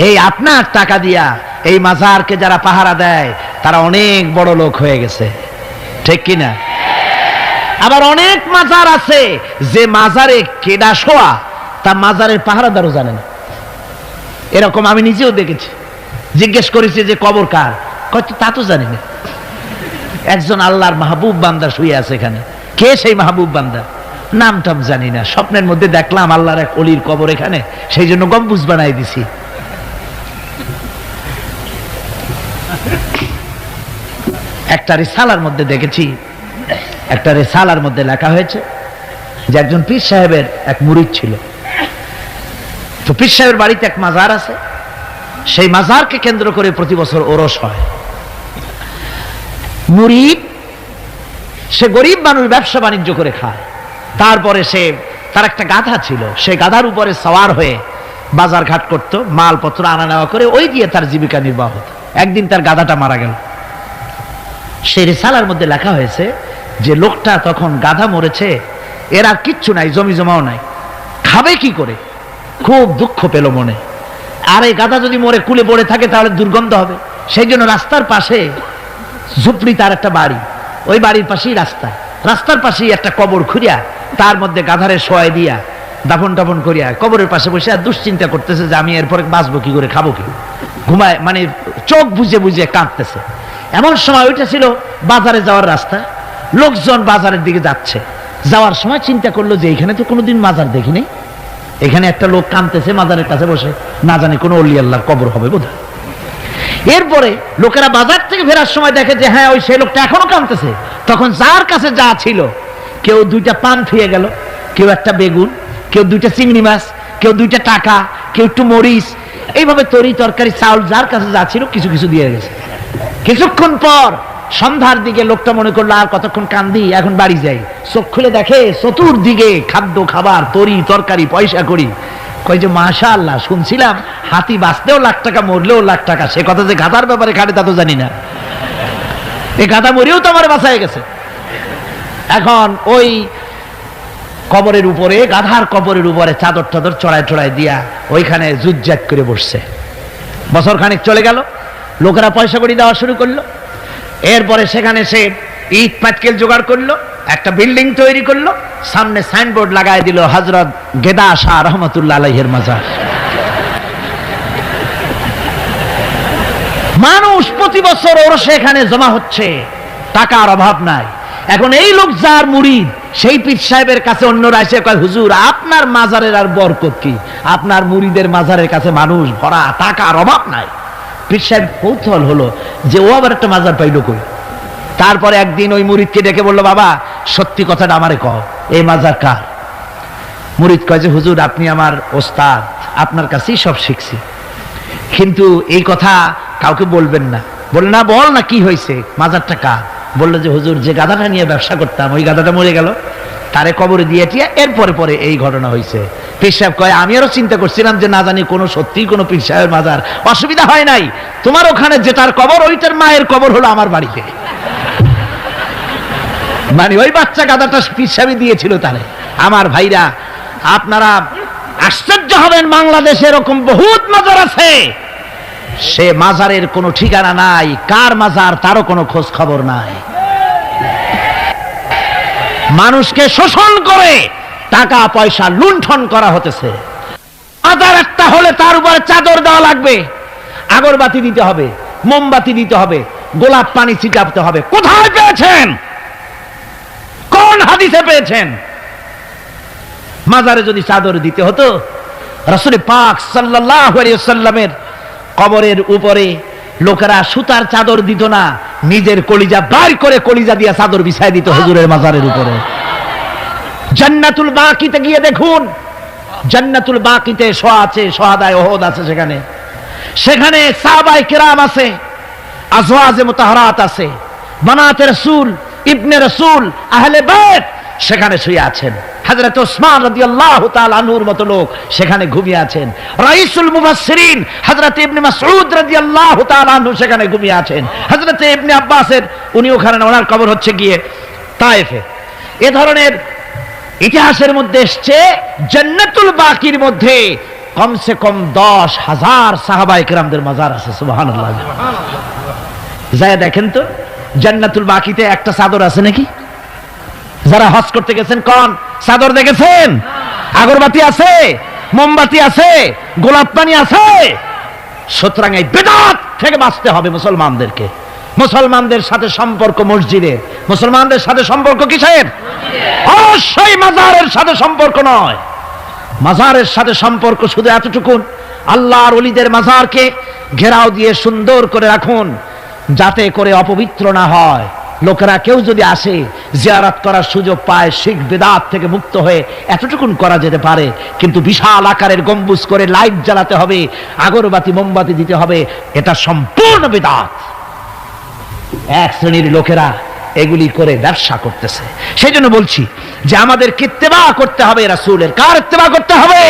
এই আপনার টাকা দিয়া এই মাজারকে যারা পাহারা দেয় তারা অনেক বড় লোক হয়ে গেছে, ঠিক কিনা? আবার অনেক মাজার আছে যে মাজারে কেডা শোয়া তা মাজারের পাহারাদারও জানে না। এরকম আমি নিজেও দেখেছি। জিজ্ঞেস করেছি যে কবর কার, কত তা তো জানি না। একজন আল্লাহর মাহবুব বান্দা শুয়ে আছে এখানে। কে সেই মাহবুব বান্দা? নাম টাম জানি না, স্বপ্নের মধ্যে দেখলাম আল্লাহর এক অলির কবর এখানে, সেই জন্য গম্বুজ বানাই দিছি। একটা রিসালার মধ্যে দেখেছি, একটা রিসালার মধ্যে লেখা হয়েছে যে একজন পীর সাহেবের এক মুরিদ ছিল। তো পীর সাহেবের বাড়িতে এক মাজার আছে, সেই মাজারকে কেন্দ্র করে প্রতি বছর ওরস হয়। মুরিদ সে গরিব মানুষ, ব্যবসা বাণিজ্য করে খায়। তারপরে তার একটা গাধা ছিল, সেই গাধার উপরে সওয়ার হয়ে বাজার ঘাট করত, মালপত্র আনা নেওয়া করে ওই দিয়ে তার জীবিকা নির্বাহ হতো। একদিন তার গাধাটা মারা গেল। সেই রিসালার মধ্যে লেখা হয়েছে যে লোকটা তখন গাধা মরেছে, এর আর কিচ্ছু নাই, জমি জমাও নাই, খাবে কি করে? খুব দুঃখ পেল মনে। আর এই গাধা যদি মরে কুলে পড়ে থাকে তাহলে দুর্গন্ধ হবে। সেই জন্য রাস্তার পাশে ঝুপড়ি, তার একটা বাড়ি, ওই বাড়ির পাশেই রাস্তার পাশেই একটা কবর খুঁড়িয়া তার মধ্যে গাধারে শোয়াই দিয়া দাফন টাফন করিয়া কবরের পাশে বসে আর দুশ্চিন্তা করতেছে যে আমি এরপরে বাঁচবো কি করে, খাবো কি, ঘুমায়, মানে চোখ বুঝে বুঝে কাঁদতেছে। এমন সময় ওইটা ছিল বাজারে যাওয়ার রাস্তা, লোকজন বাজারের দিকে যাচ্ছে। যাওয়ার সময় চিন্তা করলো যে এখানে তো কোনোদিন মাজার দেখিনি, এখানে একটা লোক কাঁদতেছে মাজারের কাছে বসে, না জানি কোনো অলি আল্লাহর কবর হবে বোধহয়। এরপরে লোকেরা বাজার থেকে ফেরার সময় দেখে যে হ্যাঁ ওই সেই লোকটা এখনো কাঁদতেছে। তখন যার কাছে যা ছিল, কেউ 2টা পান থুয়ে গেল, কেউ একটা বেগুন, কেউ 2টা চিংড়ি মাছ, কেউ 2টা টাকা, কেউ একটু মরিচ, এইভাবে তরি তরকারি চাউল যার কাছে যা ছিল কিছু কিছু দিয়ে গেছে। কিছুক্ষণ পর সন্ধ্যার দিকে লোকটা মনে করলো আর কতক্ষণ কান্দি, এখন বাড়ি যাই। চোখ খুলে দেখে চতুর্দিকে খাদ্য খাবার, তরি তরকারি, পয়সা করি। কই যে মাশাআল্লাহ, শুনছিলাম হাতি বাঁচতেও লাখ টাকা, মরলেও লাখ টাকা। সে কথা যে গাধার ব্যাপারে খাটে তা তো জানি না। এই গাধা মরিও তো আমার বাঁচায় গেছে। এখন ওই কবরের উপরে, গাধার কবরের উপরে চাদর টাদর চড়ায় চড়ায় দিয়া ওইখানে জুজ্জাত করে বসছে। বছর খানিক চলে গেল, লোকেরা পয়সা কড়ি দেওয়া শুরু করলো। এরপরে সেখানে সে ইট পাটকেল জোগাড় করলো, একটা বিল্ডিং তৈরি করলো, সামনে সাইনবোর্ড লাগাই দিল হযরত গেদা শাহ রহমাতুল্লাহ আলাইহির মাজার। মানুষ প্রতি বছর ওর সেখানে জমা হচ্ছে, টাকার অভাব নাই। এখন এই লোক যার মুরিদ, সেই পীর সাহেবের কাছে অন্যরা এসে কয় হুজুর আপনার মাজারের আর বরকত কি, আপনার মুরিদের মাজারের কাছে মানুষ ভরা, টাকার অভাব নাই। পীর সাহেব কৌতূহল হলো যে ও আবার একটা মাজার পাইল কই। তারপরে একদিন ওই মুরিদকে ডেকে বলল, বাবা সত্যি কথাটা আমারে কও, এই মাজার কার? মুরিদ কয় যে হুজুর আপনি আমার ওস্তাদ, আপনার কাছেই সব শিখছি, কিন্তু এই কথা কাউকে বলবেন না। বলল না, বল না কি হয়েছে, মাজারটা কার? বললো যে হুজুর যে গাধাটা নিয়ে ব্যবসা করতাম ওই গাধাটা মরে গেল, তারে কবরে দিয়ে টিয়া এরপরে পরে এই ঘটনা হয়েছে। পীর সাহেব কয় আমি আরো চিন্তা করছিলাম যে না জানি কোনো সত্যি কোনো পীর সাহেবের মাজার, অসুবিধা হয় নাই, তোমার ওখানে যেটার কবর ওইটার মায়ের কবর হলো আমার বাড়িতে। মানে ওই বাচ্চা গাধাটা পীর সাহেবই দিয়েছিল তারে। আমার ভাইরা আপনারা আশ্চর্য হবেন, বাংলাদেশে এরকম বহুত মাজার আছে, সে মাজারের কোনো ঠিকানা নাই, কার মাজার তারও কোনো খোঁজ খবর নাই। মানুষকে শোষণ করে টাকা পয়সা লুণ্ঠন করা হতেছে। মাজার একটা হলে তার উপরে চাদর দেওয়া লাগবে, আগরবাতি দিতে হবে, মোমবাতি দিতে হবে, গোলাপ পানি ছিটাতে হবে। কোথায় পেয়েছেন? কোন হাদিসে পেয়েছেন? মাজারে যদি চাদর দিতে হতো, রাসূল পাক সাল্লাল্লাহু আলাইহি ওয়াসাল্লামের কবরের উপরে লোকেরা সুতার চাদর দিত না, নিজের কলিজা বাইর করে কলিজা দিয়া চাদর বিছায় দিত হুজুরের মাজারের উপরে। জান্নাতুল বাকিতে গিয়ে দেখুন, জান্নাতুল বাকিতে আছে শহাদায়ে উহুদ আছে, সেখানে সাহাবায়ে কেরাম আছে, আজওয়াজে মুতাহহারাত আছে, বানাতে রাসূল, ইবনে রাসূল, আহলে বাইত সেখানে শুয়ে আছেন। হযরত ওসমান রাদিয়াল্লাহু তাআলা আনহুর মতো লোক সেখানে ঘুমিয়ে আছেন। রাইসুল মুফাসসিরিন হযরত ইবনে মাসউদ রাদিয়াল্লাহু তাআলা আনহু সেখানে ঘুমিয়ে আছেন। হযরত ইবনে আব্বাসের উনি ওখানে, ওনার কবর হচ্ছে গিয়ে তায়েফে। এ ধরনের ইতিহাসের মধ্যে এসছে জান্নাতুল বাকির মধ্যে কমসে কম 10,000 সাহাবায়ে কেরামদের মাজার আছে। সুবহানাল্লাহ। যায় দেখেন তো জান্নাতুল বাকিতে একটা চাদর আছে নাকি? যারা হজ করতে গেছেন কোন চাদর দেখেছেন? আগরবাতি আছে, মোমবাতি আছে, গোলাপ পানি আছে। সুতরাং এই বিদআত থেকে বাঁচতে হবে মুসলমানদেরকে। মুসলমানদের সাথে সম্পর্ক মসজিদের, মুসলমানদের সাথে সম্পর্ক কিসের? অবশ্যই মাজারের সাথে সম্পর্ক নয়। মাজারের সাথে সম্পর্ক শুধু এতটুকু, আল্লাহর ওলিদের মাজারকে ঘেরাও দিয়ে সুন্দর করে রাখুন, যাতে করে অপবিত্র না হয়। লোকেরা কেউ যদি আসে জিয়ারত করার সুযোগ পায়, শিরক বিদআত থেকে মুক্ত হয়ে এতটুকুন করা যেতে পারে। কিন্তু বিশাল আকারের গম্বুজ করে লাইট জ্বালাতে হবে, আগরবাতি মোমবাতি দিতে হবে, এটা সম্পূর্ণ বিদআত। এক শ্রেণীর লোকেরা এগুলি করে ব্যবসা করতেছে। সেই জন্য বলছি যে আমাদের ইত্তেবা করতে হবে রাসূলের। কার ইত্তেবা করতে হবে?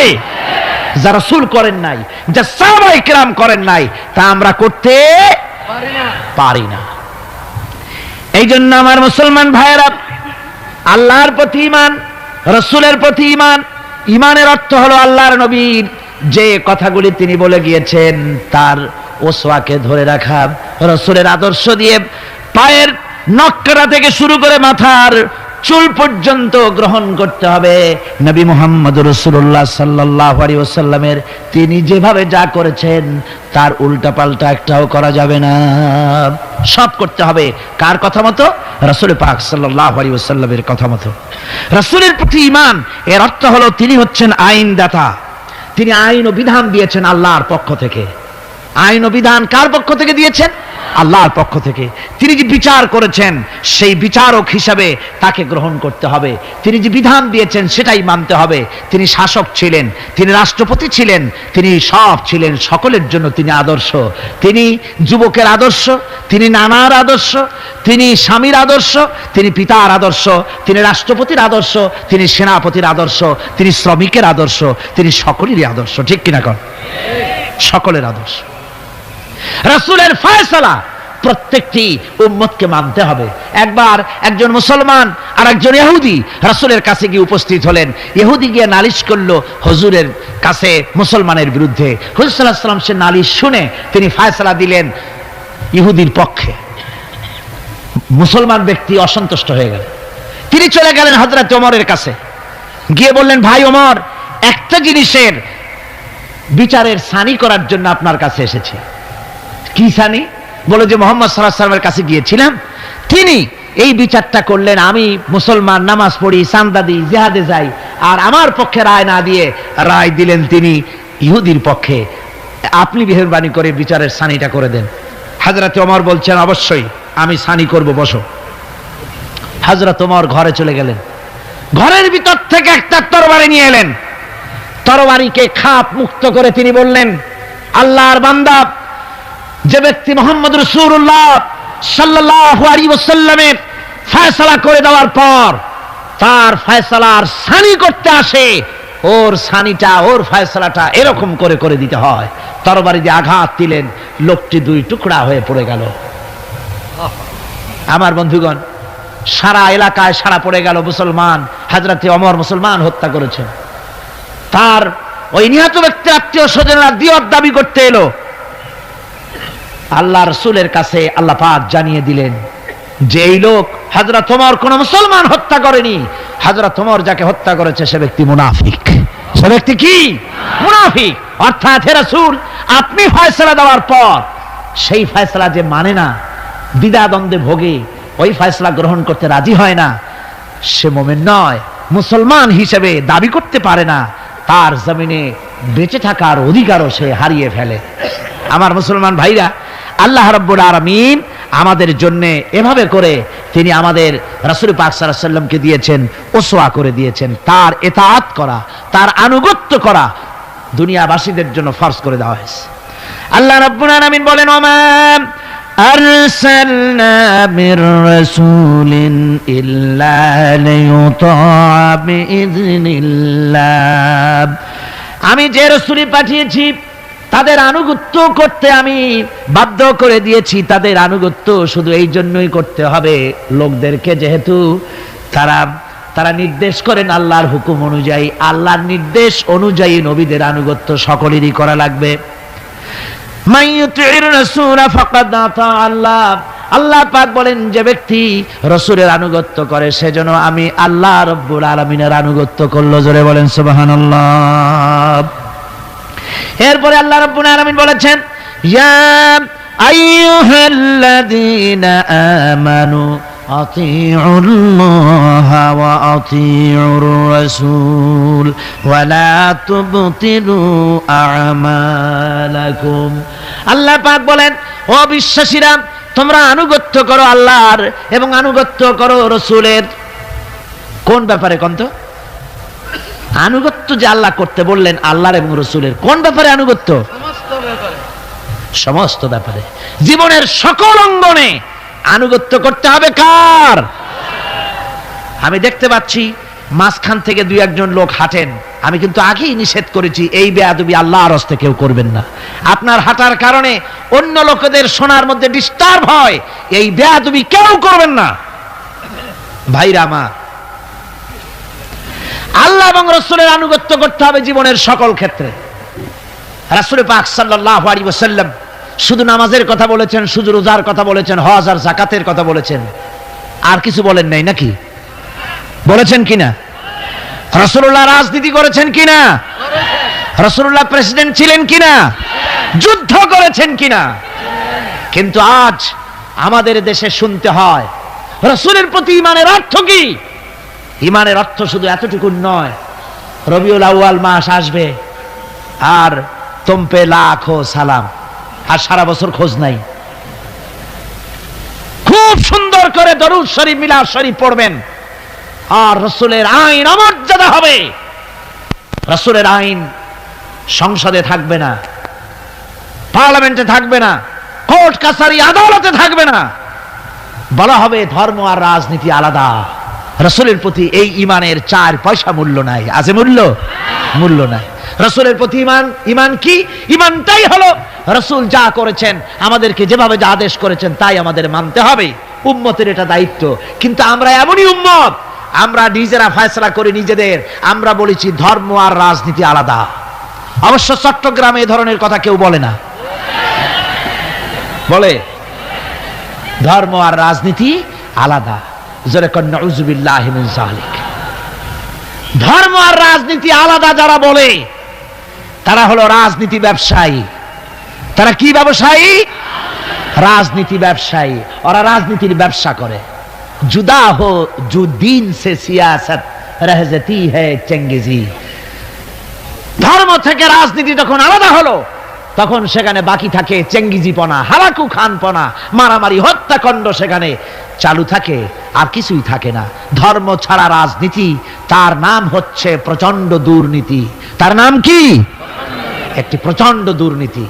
যা রাসূল করেন নাই, যা সাহাবায়ে কেরাম করেন নাই, তা আমরা করতে পারি না। এই জন্য আমার মুসলমান ভাইয়েরা, আল্লাহর প্রতি ঈমান, রাসূলের প্রতি ঈমান। ঈমানের অর্থ হলো আল্লাহর নবীর যে কথাগুলি তিনি বলে গিয়েছেন তার ওসওয়াকে ধরে রাখা, রাসূলের আদর্শ দিয়ে পায়ের নখকাটা থেকে শুরু করে মাথার চুল পর্যন্ত গ্রহণ করতে হবে। নবী মুহাম্মদ রাসূলুল্লাহ সাল্লাল্লাহু আলাইহি ওয়াসাল্লামের তিনি যেভাবে যা করেছেন তার উল্টা পাল্টা একটাও করা যাবে না, সব করতে হবে। কার কথা মতো? রাসূল পাক সাল্লাল্লাহু আলাইহি ওয়াসাল্লামের কথা মতো। রাসূলের প্রতি ঈমান এর অর্থ হলো তিনি হচ্ছেন আইনদাতা। তিনি আইন ও বিধান দিয়েছেন আল্লাহর পক্ষ থেকে। আইন ও বিধান কার পক্ষ থেকে দিয়েছেন? আল্লাহর পক্ষ থেকে। তিনি যে বিচার করেছেন সেই বিচারক হিসাবে তাকে গ্রহণ করতে হবে। তিনি যে বিধান দিয়েছেন সেটাই মানতে হবে। তিনি শাসক ছিলেন, তিনি রাষ্ট্রপতি ছিলেন, তিনি সব ছিলেন, সকলের জন্য তিনি আদর্শ। তিনি যুবকের আদর্শ, তিনি নানার আদর্শ, তিনি স্বামীর আদর্শ, তিনি পিতার আদর্শ, তিনি রাষ্ট্রপতির আদর্শ, তিনি সেনাপতির আদর্শ, তিনি শ্রমিকের আদর্শ, তিনি সকলেরই আদর্শ। ঠিক কিনা কন? সকলের আদর্শ। রাসূলের ফয়সালা প্রত্যেকটি উম্মতকে মানতে হবে। একবার একজন মুসলমান আর একজন ইহুদি রাসূলের কাছে গিয়ে উপস্থিত হলেন। ইহুদি গিয়ে নালিশ করলো হুজুরের কাছে মুসলমানের বিরুদ্ধে। হুজুর সাল্লাল্লাহু আলাইহি ওয়াসাল্লাম সে নালিশ শুনে তিনি ফয়সালা দিলেন ইহুদির পক্ষে। মুসলমান ব্যক্তি অসন্তুষ্ট হয়ে গেল। তিনি চলে গেলেন হযরত ওমরের কাছে, গিয়ে বললেন, ভাই ওমর, একটা জিনিসের বিচারের সানি করার জন্য আপনার কাছে এসেছি। কি সানি? বলে যে মুহাম্মদ সাল্লাল্লাহু আলাইহি ওয়াসাল্লামের কাছে গিয়েছিলাম, তিনি এই বিচারটা করলেন, আমি মুসলমান, নামাজ পড়ি, চাঁদা দিই, জিহাদে যাই, আর আমার পক্ষে রায় না দিয়ে রায় দিলেন তিনি ইহুদির পক্ষে। আপনি মেহেরবানি করে বিচারের সানিটা করে দেন। হযরত ওমর বলছেন, অবশ্যই আমি সানি করব, বসো। হযরত ওমর ঘরে চলে গেলেন। ঘরের ভিতর থেকে একটা তরবারি নিয়ে এলেন। তরবারিকে খাপ মুক্ত করে তিনি বললেন, আল্লাহর বান্দা, যে ব্যক্তি মুহাম্মদ রাসূলুল্লাহ সাল্লাল্লাহু আলাইহি ওয়াসাল্লামের ফয়সালা করে দেওয়ার পর তার ফয়সালার সানি করতে আসে, ওর সানিটা, ওর ফয়সালাটা এরকম করে করে দিতে হয়। তরবারি দিয়ে আঘাত দিলেন, লোকটি দুই টুকরা হয়ে পড়ে গেল। আমার বন্ধুগণ, সারা এলাকায় সারা পড়ে গেল, মুসলমান। হযরত ওমর মুসলমান হত্যা করেছেন। তার ওই নিহত ব্যক্তির আত্মীয় স্বজনরা দিয়ত দাবি করতে এলো। আল্লাহ রাসূলের কাছে আল্লাহ পাক জানিয়ে দিলেন যে এই লোক হযরত ওমর কোন মুসলমান হত্যা করেনি। হযরত ওমর যাকে হত্যা করেছে সে ব্যক্তি মুনাফিক। সে ব্যক্তি কি? মুনাফিক। অর্থাৎ হে রাসূল, আপনি ফয়সালা দেওয়ার পর সেই ফয়সালা যে মানে না, দ্বিধাদ্বন্দ্বে ভোগে, ওই ফয়সালা গ্রহণ করতে রাজি হয় না, সে মুমিন নয়, মুসলমান হিসেবে দাবি করতে পারে না, তার জমিনে বেঁচে থাকার অধিকারও সে হারিয়ে ফেলে। আমার মুসলমান ভাইরা, আল্লাহ রাব্বুল আলামিন আমাদের জন্য এভাবে করে তিনি আমাদের রাসূল পাক সাল্লাল্লাহু আলাইহি ওয়াসাল্লামকে দিয়েছেন, ওসওয়া করে দিয়েছেন। তার ইতাআত করা, তার আনুগত্য করা দুনিয়াবাসীদের জন্য ফরজ করে দেওয়া হয়েছে। আল্লাহ রাব্বুল আলামিন বলেন, ওমা আরসালনা মির রাসূলিন ইল্লা লিয়ুতা বিইذনিল্লাহ। আমি যে রাসূল পাঠিয়েছি তাদের আনুগত্য করতে আমি বাধ্য করে দিয়েছি। তাদের আনুগত্য শুধু এই জন্যই করতে হবে, লোকদেরকে যেহেতু তারা তারা নির্দেশ করেন আল্লাহর হুকুম অনুযায়ী, আল্লাহর নির্দেশ অনুযায়ী নবীদের আনুগত্য সকলেরই করা লাগবে। মাইয়ুতির রাসূল ফাকাদ আতা আল্লাহ, আল্লাহ পাক বলেন যে ব্যক্তি রাসূলের আনুগত্য করে সেজন্য আমি আল্লাহ রাব্বুল আলামিনের আনুগত্য করলো। জোরে বলেন সুবহানাল্লাহ। এরপরে আল্লাহ রাব্বুল আলামিন বলেছেন ইয়া আইয়ুহাল্লাযীনা আমানু আতিউল্লাহা ওয়া আতিউর রাসূল ওয়া লা তুবতিলু আমালাকুম। আল্লাহ পাক বলেন ও বিশ্বাসীরা, তোমরা আনুগত্য করো আল্লাহর এবং আনুগত্য করো রাসূলের। কোন ব্যাপারে কোন তো আনুগত্য যে আল্লাহ করতে বললেন আল্লাহর এবং রাসূলের, কোন ব্যাপারে আনুগত্য? সমস্ত ব্যাপারে, জীবনের সকল অঙ্গনে আনুগত্য করতে হবে কার? আমি দেখতে পাচ্ছি মাঝখান থেকে দুই একজন লোক হাঁটেন, আমি কিন্তু আগেই নিষেধ করেছি এই বেয়াদবি আল্লাহর হস্তে কেউ করবেন না। আপনার হাঁটার কারণে অন্য লোকেদের শোনার মধ্যে ডিস্টার্ব হয়, এই বেয়াদবি কেউ করবেন না। ভাইরা আমার, আল্লাহ এবং রাসূলের আনুগত্য করতে হবে জীবনের সকল ক্ষেত্রে। রাসূল পাক সাল্লাল্লাহু আলাইহি ওয়াসাল্লাম শুধু নামাজের কথা বলেছেন, শুধু রোজার কথা বলেছেন, হজ আর যাকাতের কথা বলেছেন, আর কিছু বলেন নাই নাকি? বলেছেন কিনা? রাসূলুল্লাহ রাজনীতি করেছেন কিনা? রাসূলুল্লাহ প্রেসিডেন্ট ছিলেন কিনা? যুদ্ধ করেছেন কিনা? কিন্তু আজ আমাদের দেশে শুনতে হয় রাসূলের প্রতি ঈমানের অর্থ কি? ঈমানের অর্থ শুধু এতটুকু নয়, রবিউল আউয়াল মাস আসবে আর তুম পে লাখো সালাম, আর সারা বছর খোঁজ নাই। খুব সুন্দর করে দরুদ শরীফ মিলাদ শরীফ পড়বেন, আর রাসূলের আইন অমর্যাদা হবে। রাসূলের আইন সংসদে থাকবে না, পার্লামেন্টে থাকবে না, কোর্ট কাছারি আদালতে থাকবে না। বলা হবে ধর্ম আর রাজনীতি আলাদা। রাসূলের প্রতি এই ঈমানের 4 পয়সা মূল্য নাই। আছে মূল্য? মূল্য নাই। রাসূলের প্রতি ঈমান, ঈমান কি? ঈমানটাই হলো রাসূল যা করেছেন, আমাদেরকে যেভাবে যা আদেশ করেছেন তাই আমাদের মানতে হবে। উম্মতের এটা দায়িত্ব। কিন্তু আমরা এমনই উম্মত, আমরা নিজেরা ফয়সালা করি নিজেদের, আমরা বলেছি ধর্ম আর রাজনীতি আলাদা। অবশ্য চট্টগ্রামে এই ধরনের কথা কেউ বলে না, বলে ধর্ম আর রাজনীতি আলাদা। জোরে কোন নাউযুবিল্লাহি মিন যালিক। ধর্ম আর রাজনীতি আলাদা যারা বলে তারা হলো রাজনীতি ব্যবসায়ী। তারা কি ব্যবসায়ী? রাজনীতি ব্যবসায়ী। ওরা রাজনীতির ব্যবসা করে। जुदा हो जो दीन से सियासत रह जाती है चंगेजी। ধর্ম থেকে রাজনীতি যখন আলাদা হলো তখন সেখানে বাকি থাকে চেঙ্গিজিপনা, হালাকু খানপনা, মারামারি, হত্যাকাণ্ড সেখানে চালু থাকে, আর কিছুই থাকে না। ধর্ম ছাড়া রাজনীতি, তার নাম হচ্ছে প্রচন্ড দুর্নীতি। তার নাম কি? একটি প্রচন্ড দুর্নীতি।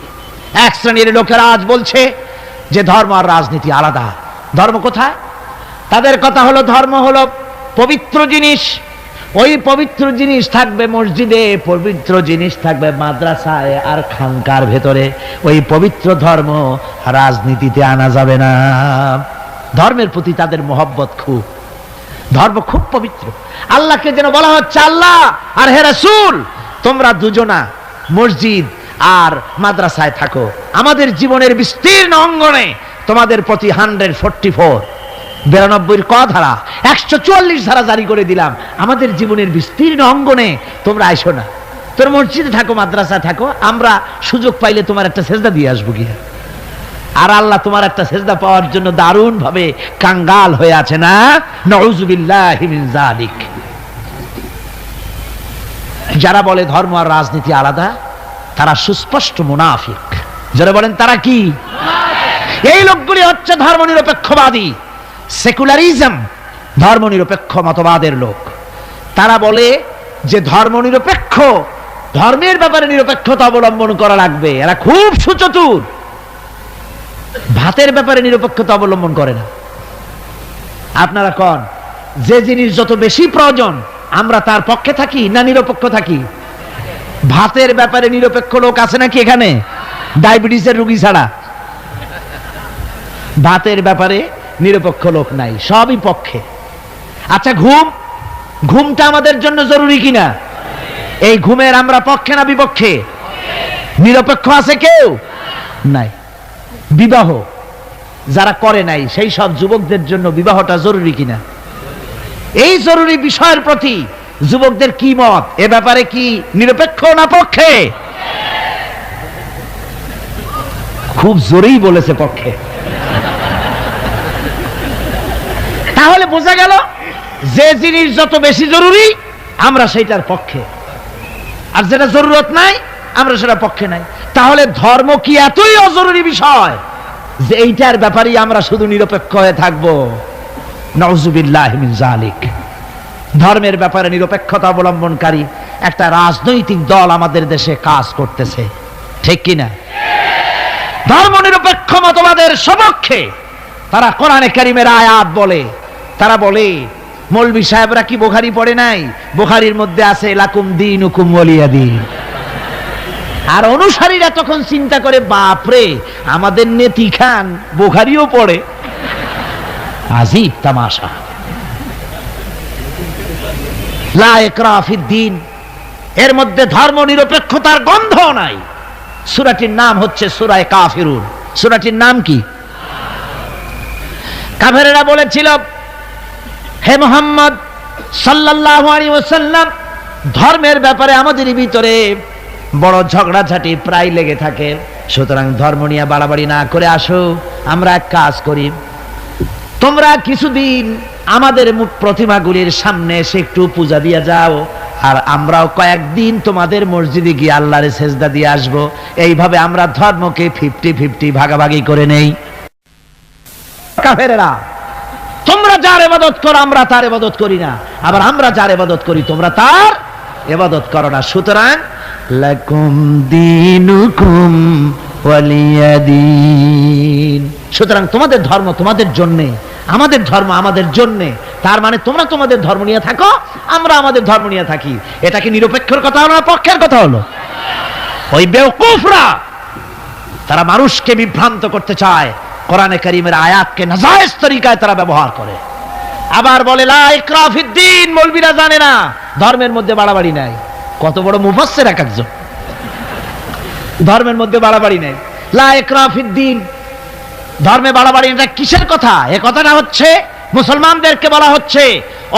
এক শ্রেণীর লোকেরা আজ বলছে যে ধর্ম আর রাজনীতি আলাদা। ধর্ম কোথায়? তাদের কথা হলো ধর্ম হলো পবিত্র জিনিস, ওই পবিত্র জিনিস থাকবে মসজিদে, পবিত্র জিনিস থাকবে মাদ্রাসায় আর খানকার ভেতরে। ওই পবিত্র ধর্ম রাজনীতিতে আনা যাবে না। ধর্মের প্রতি তাদের মহব্বত খুব, ধর্ম খুব পবিত্র। আল্লাহকে যেন বলা হচ্ছে আল্লাহ আর হে রাসূল তোমরা দুজনা মসজিদ আর মাদ্রাসায় থাকো, আমাদের জীবনের বিস্তীর্ণ অঙ্গনে তোমাদের প্রতি 144 92 ক ধারা 144 ধারা জারি করে দিলাম। আমাদের জীবনের বিস্তীর্ণ অঙ্গনে তোমরা আইসো না, তোর মসজিদে থাকো, মাদ্রাসা থাকো, আমরা সুযোগ পাইলে তোমার একটা সেজদা দিয়ে আসবো গিয়া। আর আল্লাহ তোমার একটা সেজদা পাওয়ার জন্য দারুণ ভাবে কাঙ্গাল হয়ে আছে না? নাউযুবিল্লাহি মিন যালিক। যারা বলে ধর্ম আর রাজনীতি আলাদা তারা সুস্পষ্ট মুনাফিক। যারা বলেন তারা কি? এই লোকগুলি হচ্ছে ধর্মনিরপেক্ষবাদী, সেকুলারিজম, ধর্মনিরপেক্ষ মতবাদের লোক। তারা বলে যে ধর্মনিরপেক্ষ, ধর্মের ব্যাপারে নিরপেক্ষতা অবলম্বন করা লাগবে। এরা খুব সুচতুর, ভাতের ব্যাপারে নিরপেক্ষতা অবলম্বন করে না। আপনারা কোন যে জিনিস যত বেশি প্রয়োজন আমরা তার পক্ষে থাকি না নিরপেক্ষ থাকি? ভাতের ব্যাপারে নিরপেক্ষ লোক আছে নাকি এখানে? ডায়াবেটিসের রোগী ছাড়া ভাতের ব্যাপারে নিরপেক্ষ লোক নাই, সবই পক্ষে। আচ্ছা ঘুম, ঘুমটা আমাদের জন্য জরুরি কিনা? এই ঘুমের আমরা পক্ষে না বিপক্ষে? নিরপেক্ষ আছে কেউ নাই। বিবাহ যারা করে নাই সেই সব যুবকদের জন্য বিবাহটা জরুরি কিনা? এই জরুরি বিষয়ের প্রতি যুবকদের কি মত? এ ব্যাপারে কি নিরপেক্ষ না পক্ষে? খুব জোরেই বলেছে পক্ষে। তাহলে বোঝা গেল যে জিনিস যত বেশি জরুরি আমরা সেইটার পক্ষে, আর যেটা জরুরত নাই আমরা সেটা পক্ষে নাই। তাহলে ধর্ম কি এতই অজরুরি বিষয় যে এইটার ব্যাপারে আমরা শুধু নিরপেক্ষ হয়ে থাকবো? নাউযুবিল্লাহি মিন যালিক। ধর্মের ব্যাপারে নিরপেক্ষতা অবলম্বনকারী একটা রাজনৈতিক দল আমাদের দেশে কাজ করতেছে, ঠিক কিনা? ধর্ম নিরপেক্ষ মতবাদের সপক্ষে তারা কোরআনে কারীমের আয়াত বলে, তারা বলে মৌলভী সাহেবরা কি বুখারী পড়ে নাই? বুখারীর মধ্যে আছে লাকুম দীনুকুম ওয়ালিয়া দীন। আর অনুসারীরা তখন চিন্তা করে, বাপরে আমাদের নেতি খান বুখারীও পড়ে, আজীব তামাশা। লা ইকরাহা ফিদ্দীন, এর মধ্যে ধর্ম নিরপেক্ষতার গন্ধ নাই। সূরাটির নাম হচ্ছে সূরা কাফিরুন। সূরাটির নাম কি? কাফেরেরা বলেছিল, হে মুহাম্মদ সাল্লাল্লাহু আলাইহি ওয়াসাল্লাম, ধর্মের ব্যাপারে আমাদের ভিতরে বড় ঝগড়াঝাটি প্রায় লেগে থাকে, সুতরাং ধর্ম নিয়ে বাড়াবাড়ি না করে আসো, আমরা এক কাজ করি, তোমরা কিছুদিন আমাদের প্রতিমাগুলির সামনে এসে একটু পূজা দিয়ে যাও, আর আমরাও কয়েকদিন তোমাদের মসজিদে গিয়ে আল্লাহর সেজদা দিয়ে আসবো। এইভাবে আমরা ধর্মকে 50-50 ভাগাভাগি করে নেই। কাফেরেরা, তোমরা যার ইবাদত করো আমরা তার ইবাদত করি না, আবার আমরা যার ইবাদত করি তোমরা তার ইবাদত করো না, সুতরাং লাকুম দীনুকুম ওয়ালিয়া দীন। সুতরাং তোমাদের ধর্ম তোমাদের জন্য, আমাদের ধর্ম আমাদের জন্য। তার মানে তোমরা তোমাদের ধর্ম নিয়ে থাকো, আমরা আমাদের ধর্ম নিয়ে থাকি। এটা কি নিরপেক্ষের কথা হলো না পক্ষের কথা হলো? ওই বেওকুফরা তারা মানুষকে বিভ্রান্ত করতে চায়, কোরআনে কারীমের আয়াতকে নাজায়েজ তরিকায় তারা ব্যবহার করে। আবার বলে লা ইকরাহা ফিদ্দীন, মৌলবীরা জানে না ধর্মের মধ্যে বাড়াবাড়ি নাই। কত বড় মুফাসসির এক একজন! ধর্মের মধ্যে বাড়াবাড়ি নাই, লা ইকরাহা ফিদ্দীন, ধর্মে বাড়াবাড়ি। এটা কিসের কথা? এ কথাটা হচ্ছে মুসলমানদেরকে বলা হচ্ছে,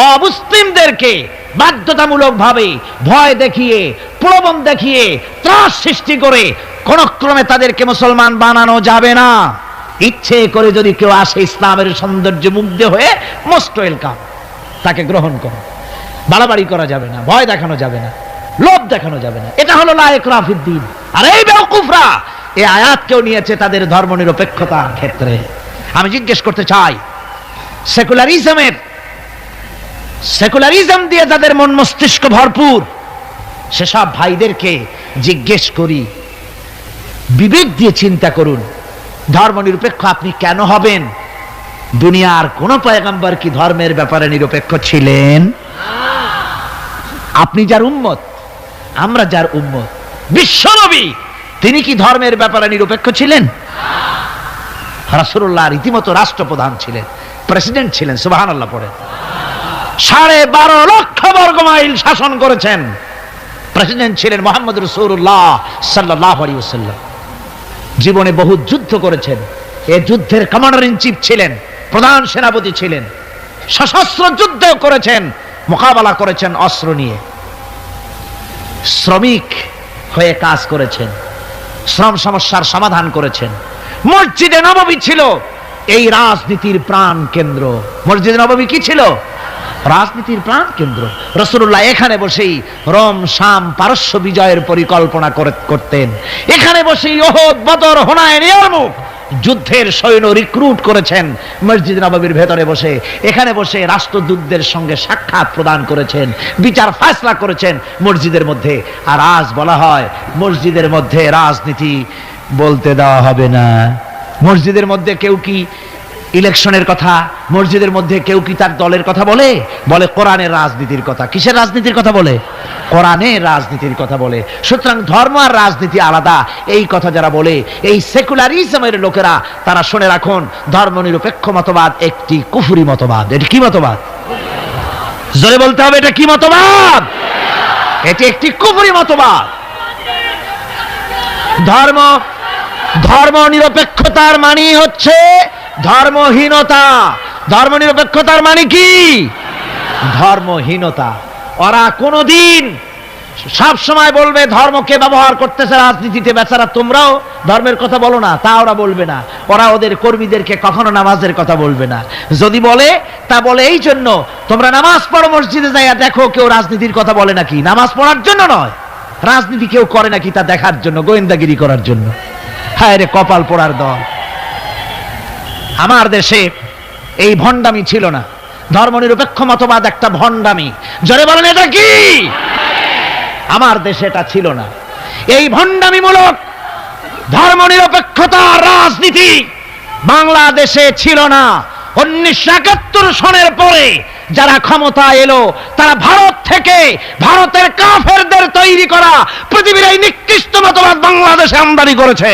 অমুসলিমদেরকে বাধ্যতামূলক ভাবে ভয় দেখিয়ে, প্রলোভন দেখিয়ে, ত্রাস সৃষ্টি করে কোন ক্রমে তাদেরকে মুসলমান বানানো যাবে না। ইচ্ছে করে যদি কেউ আসে ইসলামের সৌন্দর্য মুগ্ধ হয়ে, মোস্ট ওয়েলকাম, তাকে গ্রহণ করো। বাড়াবাড়ি করা যাবে না, ভয় দেখানো যাবে না, লোভ দেখানো যাবে না। এটা হলো লা ইকরাহা ফিদ্দীন। আর এই বেওকুফরা এই আয়াতকেও নিয়েছে তাদের ধর্ম নিরপেক্ষতার ক্ষেত্রে। আমি জিজ্ঞেস করতে চাই, সেকুলারিজম দিয়ে যাদের মন মস্তিষ্ক ভরপুর, সেসব ভাইদেরকে জিজ্ঞেস করি, বিবেক দিয়ে চিন্তা করুন, ধর্ম নিরপেক্ষ আপনি কেন হবেন? দুনিয়ার কোন পয়গম্বর কি ধর্মের ব্যাপারে নিরপেক্ষ ছিলেন? আপনি যার উম্মত, আমরা যার উম্মত, বিশ্বনবী তিনি কি ধর্মের ব্যাপারে নিরপেক্ষ ছিলেন? রাসূলুল্লাহ রীতিমতো রাষ্ট্রপ্রধান ছিলেন, প্রেসিডেন্ট ছিলেন। সুবহানাল্লাহ পড়ে। 12.5 লক্ষ বর্গ মাইল শাসন করেছেন। প্রেসিডেন্ট ছিলেন মুহাম্মদ রাসূলুল্লাহ সাল্লাল্লাহু আলাইহি ওয়াসাল্লাম। জীবনে বহু যুদ্ধ করেছেন, এই যুদ্ধের কমান্ডার ইন চিফ ছিলেন, প্রধান সেনাপতি ছিলেন, সশস্ত্র যুদ্ধ করেছেন, মোকাবেলা করেছেন অস্ত্র নিয়ে। শ্রমিক হয়ে কাজ করেছেন, শ্রম সমস্যার সমাধান করেছেন। মসজিদে নববী ছিল এই রাজনীতির প্রাণ কেন্দ্র। মসজিদে নববী কি ছিল? রাজনীতির প্রাণ কেন্দ্র। রাসূলুল্লাহ এখানে বসেই রোম শাম পারস্য বিজয়ের পরিকল্পনা করতেন। এখানে বসেই উহুদ বদর হুনাইন ইয়ারমুক যুদ্ধের সৈন্য রিক্রুট করেছেন মসজিদ নববীর ভেতরে বসে। এখানে বসে রাষ্ট্রদূতদের সঙ্গে সাক্ষাৎ প্রদান করেছেন, বিচার ফয়সালা করেছেন মসজিদের মধ্যে। আর আজ বলা হয় মসজিদের মধ্যে রাজনীতি বলতে দেওয়া হবে না। মসজিদের মধ্যে কেউ কি ইলেকশনের কথা, মসজিদের মধ্যে কেউ কি তার দলের কথা বলে? বলে কোরআনের রাজনীতির কথা। কিসের রাজনীতির কথা বলে? কোরআনের রাজনীতির কথা বলে। সুতরাং ধর্ম আর রাজনীতি আলাদা, এই কথা যারা বলে, এই সেকুলারিজমের লোকেরা, তারা শুনে রাখুন, ধর্ম নিরপেক্ষ মতবাদ একটি কুফরি মতবাদ। এটি কি মতবাদ? জোরে বলতে হবে, এটা কি মতবাদ? এটি একটি কুফরি মতবাদ। ধর্ম নিরপেক্ষতার মানে হচ্ছে ধর্মহীনতা। ধর্ম নিরপেক্ষতার মানে কি? ধর্মহীনতা। ওরা কোনদিন সব সময় বলবে ধর্মকে ব্যবহার করতেছে রাজনীতিতে, বেচারা তোমরাও ধর্মের কথা বলো না, তা ওরা বলবে না। ওরা ওদের কর্মীদেরকে কখনো নামাজের কথা বলবে না। যদি বলে তা বলে এই জন্য, তোমরা নামাজ পড়ো মসজিদে যাইয়া দেখো কেউ রাজনীতির কথা বলে নাকি। নামাজ পড়ার জন্য নয়, রাজনীতি কেউ করে নাকি তা দেখার জন্য, গোয়েন্দাগিরি করার জন্য। হায় রে কপাল পোড়ার দল। আমার দেশে এই ভণ্ডামি ছিল না। ধর্মনিরপেক্ষ মতবাদ একটা ভণ্ডামি। জোরে বলেন এটা কি? আমার দেশে এটা ছিল না। এই ভণ্ডামিমূলক ধর্মনিরপেক্ষতা রাজনীতি বাংলাদেশে ছিল না। 1971 সনের পরে যারা ক্ষমতা এলো, তারা ভারত থেকে ভারতের কাফেরদের তৈরি করা পৃথিবীর এই নিকৃষ্ট মতবাদ বাংলাদেশে আমদানি করেছে।